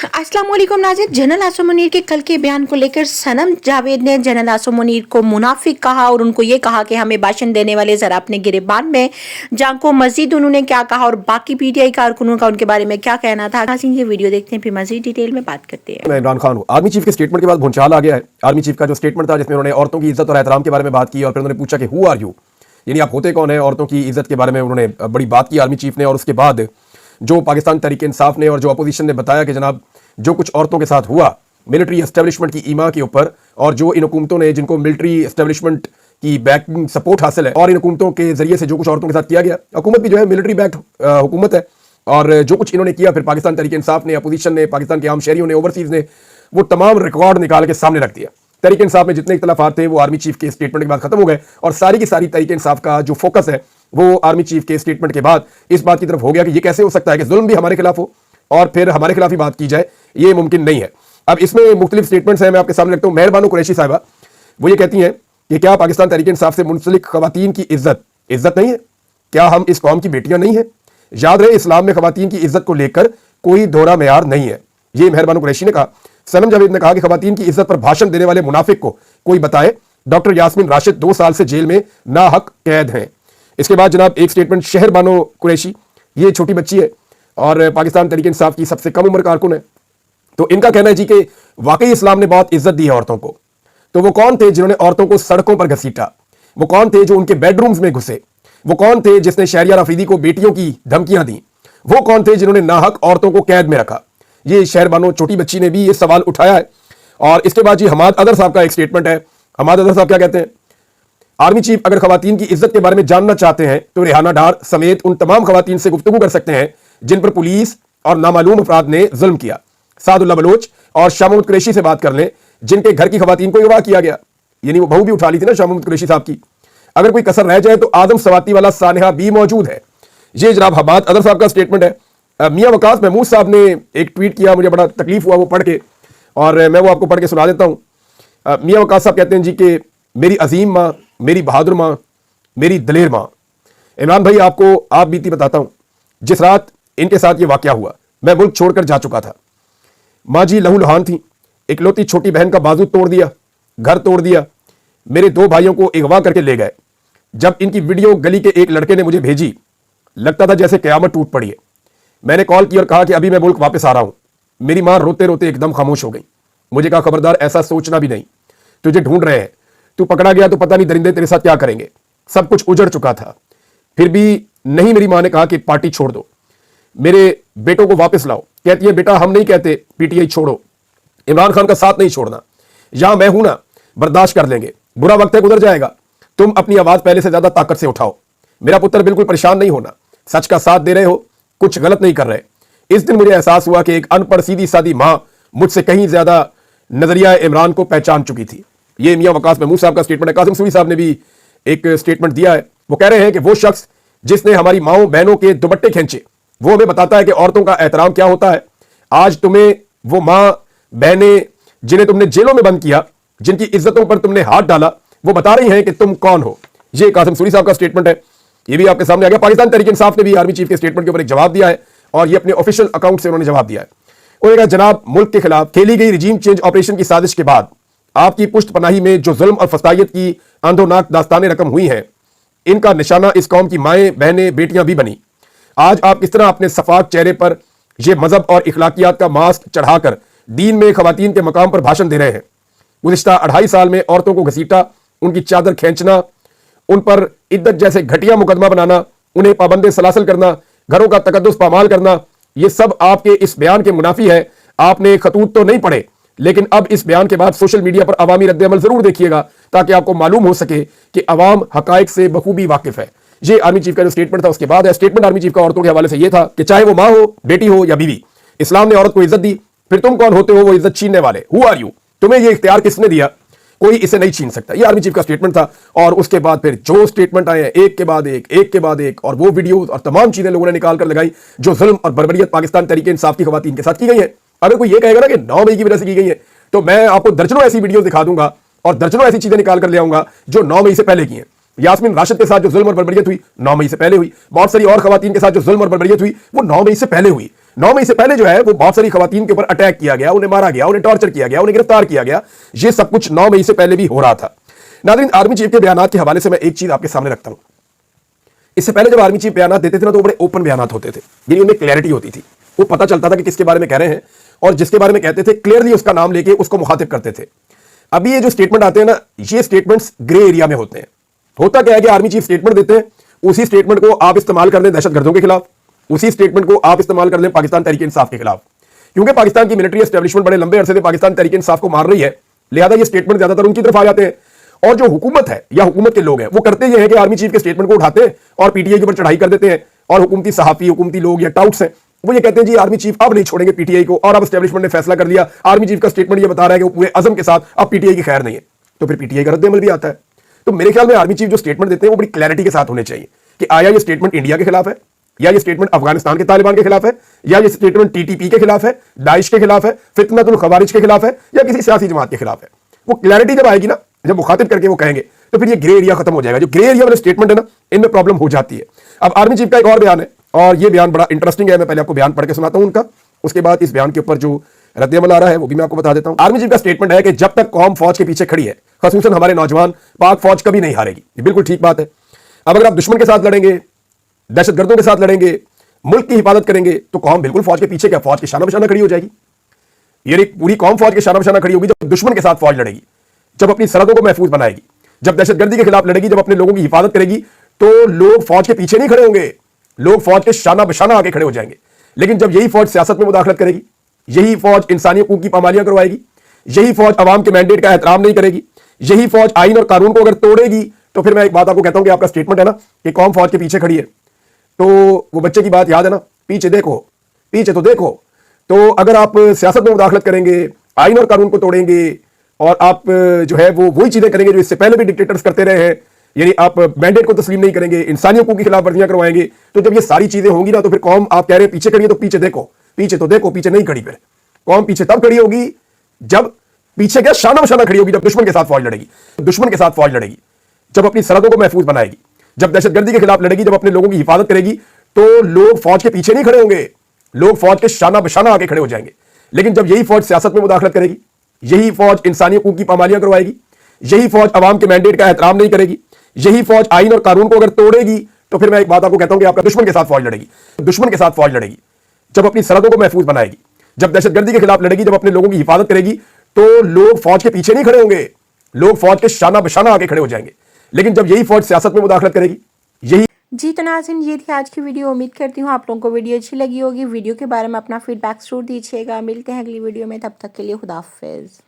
अस्सलाम वालेकुम नाज़रीन। जनरल आसिम मुनीर के कल के बयान को लेकर सनम जावेद ने जनरल आसिम मुनीर को मुनाफिक कहा और उनको ये कहा कि हमें भाषण देने वाले जरा अपने गिरबान में जांको। मजीद उन्होंने क्या कहा और बाकी पीटीआई कारकुनों का उनके बारे में क्या कहना था, ये वीडियो देखते हैं, फिर मजीद डिटेल में बात करते हैं। मैं इमरान खान हूँ। आर्मी चीफ के स्टेटमेंट के बाद भूचाल आ गया है। आर्मी चीफ का जो स्टेटमेंट था जिसमें उन्होंने औरतों की इज्जत और एहतराम के बारे में बात की और फिर उन्होंने पूछा कि हु आर यू, यानी आप होते कौन है। औरतों की इज्जत के बारे में उन्होंने बड़ी बात की आर्मी चीफ ने। और उसके बाद जो पाकिस्तान तहरीक इंसाफ ने और जो अपोजिशन ने बताया कि जनाब जो कुछ औरतों के साथ हुआ मिलिट्री एस्टेब्लिशमेंट की ईमा के ऊपर, और जो इन हुकूमतों ने जिनको मिलिट्री एस्टेब्लिशमेंट की बैकिंग सपोर्ट हासिल है और इन हुकूमतों के जरिए से जो कुछ औरतों के साथ किया गया, हुकूमत भी जो है मिलिट्री बैक्ड हुकूमत है, और जो कुछ इन्होंने किया फिर पाकिस्तान तहरीक इंसाफ ने, अपोजिशन ने, पाकिस्तान के आम शहरियों ने, ओवरसीज ने वो तमाम रिकॉर्ड निकाल के सामने रख दिया। तहरीक इंसाफ में जितने इख्तलाफात थे वो आर्मी चीफ के स्टेटमेंट के बाद खत्म हो गए और सारी की सारी तहरीक इंसाफ का जो फोकस है वो आर्मी चीफ के स्टेटमेंट के बाद इस बात की तरफ हो गया कि ये कैसे हो सकता है कि जुल्म भी हमारे खिलाफ हो और फिर हमारे खिलाफ ही बात की जाए, ये मुमकिन नहीं है। अब इसमें मुख्तलिफ स्टेटमेंट्स हैं, मैं आपके सामने रखता हूँ। मेहरबानो कुरैशी साहिबा वो ये कहती हैं कि क्या पाकिस्तान तहरीक इंसाफ से मुंसलिक खवातीन की इज्जत नहीं है? क्या हम इस कौम की बेटियां नहीं है? याद रहे इस्लाम में खवातीन की इज्जत को लेकर कोई दोहरा मेयार नहीं है। ये मेहरबानो कुरैशी ने कहा। सनम जावेद ने कहा कि खवातीन की इज्जत पर भाषण देने वाले मुनाफिक को कोई बताए। डॉक्टर यास्मीन राशिद 2 साल से जेल में नाहक कैद हैं। इसके बाद जनाब एक स्टेटमेंट शहर बानो कुरैशी, ये छोटी बच्ची है और पाकिस्तान तहरीक इंसाफ की सबसे कम उम्र कारकुन है। तो इनका कहना है जी कि वाकई इस्लाम ने बहुत इज्जत दी है औरतों को। तो वो कौन थे जिन्होंने औरतों को सड़कों पर घसीटा? वो कौन थे जो उनके बेडरूम्स में घुसे? वो कौन थे जिसने शहरियार अफरीदी को बेटियों की धमकियां दी? वो कौन थे जिन्होंने नाहक औरतों को कैद में रखा? ये शहर बानो छोटी बच्ची ने भी ये सवाल उठाया है। और इसके बाद जी हमाद अदर साहब का एक स्टेटमेंट है। हमाद अदर साहब क्या कहते हैं? आर्मी चीफ अगर खवातीन की इज्जत के बारे में जानना चाहते हैं तो रेहाना डार समेत उन तमाम खवातीन से गुफ्तगू कर सकते हैं जिन पर पुलिस और नामालूम अफराद ने जुल्म किया। सादुल्ला बलोच और शाह महमूद कुरैशी से बात कर लें जिनके घर की खवातीन को अगवा किया गया, यानी वो बहू भी उठा ली थी ना शाह महमूद कुरैशी साहब की। अगर कोई कसर रह जाए तो आदम सवाती वाला सानेहा भी मौजूद है। ये जनाब हमाद अदर साहब का स्टेटमेंट है। मियां वकास महमूद साहब ने एक ट्वीट किया, मुझे बड़ा तकलीफ हुआ वो पढ़ के, और मैं वो आपको पढ़ के सुना देता हूं। मियां वकास साहब कहते हैं जी कि मेरी अजीम माँ, मेरी बहादुर माँ, मेरी दलेर माँ। इमरान भाई आपको आप बीती बताता हूं। जिस रात इनके साथ ये वाकया हुआ मैं मुल्क छोड़कर जा चुका था। माँ जी लहूलुहान थी। इकलौती छोटी बहन का बाजू तोड़ दिया, घर तोड़ दिया, मेरे 2 भाइयों को अगवा करके ले गए। जब इनकी वीडियो गली के एक लड़के ने मुझे भेजी, लगता था जैसे कयामत टूट पड़ी है। मैंने कॉल की और कहा कि अभी मैं मुल्क वापस आ रहा हूं। मेरी मां रोते रोते एकदम खामोश हो गई। मुझे कहा खबरदार ऐसा सोचना भी नहीं, तुझे ढूंढ रहे हैं, तू पकड़ा गया तो पता नहीं दरिंदे तेरे साथ क्या करेंगे। सब कुछ उजड़ चुका था, फिर भी नहीं। मेरी मां ने कहा कि पार्टी छोड़ दो, मेरे बेटों को वापस लाओ। कहती है बेटा हम नहीं कहते पीटीआई छोड़ो, इमरान खान का साथ नहीं छोड़ना, यहां मैं हूं ना, बर्दाश्त कर लेंगे, बुरा वक्त है गुजर जाएगा, तुम अपनी आवाज पहले से ज्यादा ताकत से उठाओ। मेरा पुत्र बिल्कुल परेशान नहीं होना, सच का साथ दे रहे हो, कुछ गलत नहीं कर रहे। इस दिन मुझे एहसास हुआ कि एक अनपढ़ सीधी सादी मां मुझसे कहीं ज्यादा नजरिया इमरान को पहचान चुकी थी। ये मियां वकास महमूद साहब का स्टेटमेंट है। कासिम सूरी साहब ने भी एक स्टेटमेंट दिया है। वो कह रहे हैं कि वो शख्स जिसने हमारी माओ बहनों के दुपट्टे खींचे वो हमें बताता है कि औरतों का एहतराम क्या होता है। आज तुम्हें वो मां बहनें जिन्हें तुमने जेलों में बंद किया, जिनकी इज्जतों पर तुमने हाथ डाला, वो बता रही हैं कि तुम कौन हो। ये कासिम सूरी साहब का स्टेटमेंट है, ये भी आपके सामने आ गया। पाकिस्तान तहरीक इंसाफ ने भी आर्मी चीफ के स्टेटमेंट के ऊपर एक जवाब दिया है और ये अपने ऑफिशियल अकाउंट से उन्होंने जवाब दिया है। उन्होंने कहा जनाब मुल्क के खिलाफ खेली गई रिजीम चेंज ऑपरेशन की साजिश के बाद आपकी पुष्ट पनाही में जो जुल्म और फसादियत की आंधोनाक दास्तानें रकम हुई हैं, इनका निशाना इस कौम की माएं, बहनें, बेटियां भी बनी। आज आप किस तरह अपने सफाक चेहरे पर यह मजहब और इखलाकियात का मास्क चढ़ाकर दीन में खवातीन के मकाम पर भाषण दे रहे हैं। गुज़िश्ता 2.5 साल में औरतों को घसीटा, उनकी चादर खींचना, उन पर इद्दत जैसे घटिया मुकदमा बनाना, उन्हें पाबंदे सलासल करना, घरों का तकद्दुस पामाल करना, ये सब आपके इस बयान के मुनाफी है। आपने खतूत तो नहीं पढ़े, लेकिन अब इस बयान के बाद सोशल मीडिया पर अवामी रद्द-ए-अमल जरूर देखिएगा ताकि आपको मालूम हो सके कि अवाम हकायक से बखूबी वाकिफ है। ये आर्मी चीफ का जो स्टेटमेंट था उसके बाद है। स्टेटमेंट आर्मी चीफ का औरतों के हवाले से ये था कि चाहे वो माँ हो, बेटी हो या बीवी, इस्लाम ने औरत को इज्जत दी, फिर तुम कौन होते हो वो इज्जत छीनने वाले? Who are you? तुम्हें ये इख्तियार किसने दिया? कोई इसे नहीं छीन सकता। ये आर्मी चीफ का स्टेटमेंट था। और उसके बाद फिर जो स्टेटमेंट आए हैं एक के बाद एक, और वो वीडियो और तमाम चीजें लोगों ने निकाल कर लगाई जो जुल्म और बर्बरियत पाकिस्तान तहरीक इंसाफ की खवातीन के साथ की गई है। अगर कोई ये कहेगा ना कि 9 मई की वजह से की गई है, तो मैं आपको दर्जनों ऐसी वीडियो दिखा दूंगा और दर्जनों ऐसी चीजें निकाल कर ले आऊंगा जो 9 मई से पहले की हैं। यास्मीन राशिद के साथ जो जुल्म और बर्बरियत हुई 9 मई से पहले हुई। बहुत सारी और खवातीन के साथ जो जुल्म और बर्बरियत हुई वो 9 मई से पहले हुई। 9 मई से पहले जो है वो बहुत सारी खवातीन के ऊपर अटैक किया गया, उन्हें मारा गया, उन्हें टॉर्चर किया गया, उन्हें गिरफ्तार किया गया। ये सब कुछ 9 मई से पहले भी हो रहा था। नाज़रीन, आर्मी चीफ के बयानात के हवाले से मैं एक चीज आपके सामने रखता हूं। इससे पहले जब आर्मी चीफ बयानात देते थे ना, तो बड़े ओपन बयानात होते थे, यानी उनमें क्लैरिटी होती थी। वो पता चलता था कि किसके बारे में कह रहे हैं, और जिसके बारे में कहते थे क्लियरली उसका नाम लेके उसको मुखातिब करते थे। अभी ये जो स्टेटमेंट आते हैं ना, ये स्टेटमेंट्स ग्रे एरिया में होते हैं। होता क्या है कि आर्मी चीफ स्टेटमेंट देते हैं, उसी स्टेटमेंट को आप इस्तेमाल कर लें दहशतगर्दों के खिलाफ, उसी स्टेटमेंट को आप इस्तेमाल कर लें पाकिस्तान तहरीक इंसाफ के खिलाफ। क्योंकि पाकिस्तान की मिलिट्री एस्टेब्लिशमेंट बड़े लंबे अरसे से पाकिस्तान तहरीक इंसाफ को मार रही है, लिहाजा ये स्टेटमेंट ज्यादातर उनकी तरफ आ जाते हैं। और जो हुकूमत है या हुकूमत के लोग हैं, वो करते ये हैं कि आर्मी चीफ के स्टेटमेंट को उठाते हैं और पीटीआई के ऊपर चढ़ाई कर देते हैं। और हुकूमती सहाफी, हुकूमती लोग या टाउट्स हैं, वो ये कहते हैं जी आर्मी चीफ अब नहीं छोड़ेंगे पीटीआई को, और अब एस्टेब्लिशमेंट ने फैसला कर लिया, आर्मी चीफ का स्टेटमेंट ये बता रहा है कि वो पूरे अज़म के साथ अब पीटीआई की खैर नहीं है। तो फिर पीटीआई का रद्द-ए-अमल भी आता है। तो मेरे ख्याल में आर्मी चीफ जो स्टेटमेंट देते हैं वो बड़ी क्लैरिटी के साथ होने चाहिए कि आया ये स्टेटमेंट इंडिया के खिलाफ है, या ये स्टेटमेंट अफगानिस्तान के तालिबान के खिलाफ है, या ये स्टेटमेंट टीटीपी के खिलाफ है, दाइश के खिलाफ है, फितनतुल खवारिज के खिलाफ है, या किसी सियासी जमात के खिलाफ है। वो क्लैरिटी जब आएगी ना, जब मुखातिब करके वो कहेंगे, तो फिर ये ग्रे एरिया खत्म हो जाएगा। जो ग्रे एरिया वाले स्टेटमेंट है ना, इनमें प्रॉब्लम हो जाती है। अब आर्मी चीफ का एक और बयान है, और ये बयान बड़ा इंटरेस्टिंग है। मैं पहले आपको बयान पढ़ के सुनाता हूं उनका, उसके बाद इस बयान के ऊपर जो रद्द-ए-अमल आ रहा है वो भी मैं आपको बता देता हूं। आर्मी चीफ का स्टेटमेंट है कि जब तक कौम फौज के पीछे खड़ी है, खसूसन हमारे नौजवान, पाक फौज कभी नहीं हारेगी। ये बिल्कुल ठीक बात है। अब अगर आप दुश्मन के साथ लड़ेंगे, दहशतगर्दों के साथ लड़ेंगे, मुल्क की हिफाजत करेंगे, तो कौम बिल्कुल फौज के पीछे क्या, फौज के शाना बशाना खड़ी हो जाएगी। ये पूरी कौम फौज के शाना बशाना खड़ी होगी जब दुश्मन के साथ फौज लड़ेगी, जब अपनी सरहदों को महफूज बनाएगी, जब दहशतगर्दी के खिलाफ लड़ेगी, जब अपने लोगों की हिफाजत करेगी। तो लोग फौज के पीछे नहीं खड़े होंगे, लोग फौज के शाना बशाना आके खड़े हो जाएंगे। लेकिन जब यही फौज सियासत में मुदाखलत करेगी, यही फौज इंसानी हकूक की पामालियां करवाएगी, यही फौज अवाम के मैंडेट का एहतराम नहीं करेगी, यही फौज आइन और कानून को अगर तोड़ेगी, तो फिर मैं एक बात आपको कहता हूं कि आपका स्टेटमेंट है ना कि कौम फौज के पीछे खड़ी है, तो वो बच्चे की बात याद है ना, पीछे देखो, पीछे तो देखो। तो अगर आप सियासत में मुदाखलत करेंगे, आइन और कानून को तोड़ेंगे, और आप जो है वो वही चीजें करेंगे जो इससे पहले भी डिक्टेटर्स करते रहे हैं, यानी आप मैंडेट को तस्लीम नहीं करेंगे, इंसानी हकूक की खिलाफ वर्जियां करवाएंगे, तो जब ये सारी चीजें होंगी ना, तो फिर कौम, आप कह रहे हैं पीछे खड़ी है, तो पीछे देखो, पीछे तो देखो, पीछे नहीं खड़ी। फिर कौम पीछे तब खड़ी होगी जब पीछे क्या, शाना बशाना खड़ी होगी, जब दुश्मन के साथ फौज लड़ेगी, दुश्मन के साथ फौज लड़ेगी, जब अपनी सरहदों को महफूज बनाएगी, जब दहशतगर्दी के खिलाफ लड़ेगी, जब अपने लोगों की हिफाजत करेगी। तो लोग फौज के पीछे नहीं खड़े होंगे, लोग फौज के शाना बशाना आके खड़े हो जाएंगे। लेकिन जब यही फौज सियासत में मुदाखलत करेगी, यही फौज इंसानी हकूक की पामालियां करवाएगी, यही फौज अवाम के मैंडेट का एहतराम नहीं करेगी, यही फौज आइन और कानून को अगर तोड़ेगी, तो फिर मैं एक बात आपको कहता हूं कि आपका दुश्मन के साथ फौज लड़ेगी, दुश्मन के साथ फौज लड़ेगी, जब अपनी सरहदों को महफूज बनाएगी, जब दहशतगर्दी के खिलाफ लड़ेगी, जब अपने लोगों की हिफाजत करेगी। तो लोग फौज के पीछे नहीं खड़े होंगे, लोग फौज के शाना बशाना आके खड़े हो जाएंगे। लेकिन जब यही फौज सियासत में मुदाखलत करेगी, यही जी तो नाज़रीन, ये थी आज की वीडियो। उम्मीद करती हूँ आप लोगों को वीडियो अच्छी लगी होगी। वीडियो के बारे में अपना फीडबैक जरूर दीजिएगा। मिलते हैं अगली वीडियो में, तब तक के लिए खुदा हाफिज़।